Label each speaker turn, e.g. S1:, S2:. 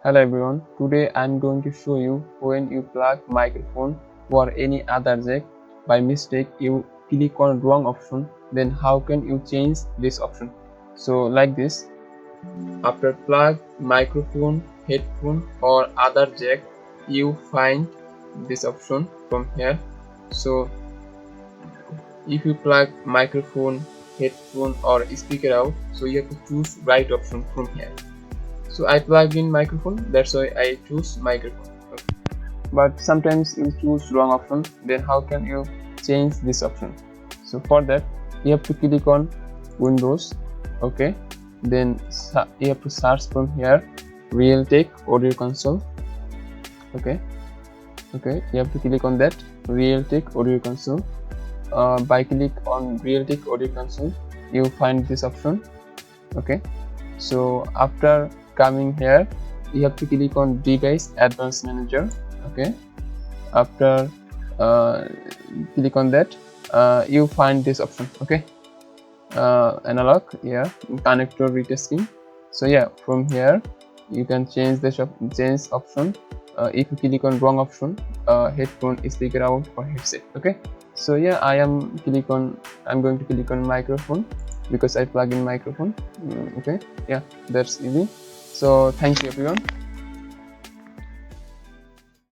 S1: Hello everyone, today I'm going to show you when you plug microphone or any other jack by mistake you click on wrong option, then how can you change this option. So like this, after plug microphone, headphone or other jack, you find this option from here. So if you plug microphone, headphone or speaker out, so you have to choose right option from here. So I plug in microphone, that's why I choose microphone. Okay. But sometimes you choose wrong option, then how can you change this option? So for that you have to click on Windows, okay, then you have to search from here Realtek audio console, okay, you have to click on that Realtek audio console. By click on Realtek audio console you find this option, okay. So after coming here you have to click on device advanced manager, okay. After click on that you find this option, okay, analog, yeah, connector retesting. So yeah, from here you can change the change option. If you click on wrong option, headphone, speaker out or headset, okay. So yeah, I'm going to click on microphone because I plug in microphone. Okay, yeah, that's easy. So thank you everyone.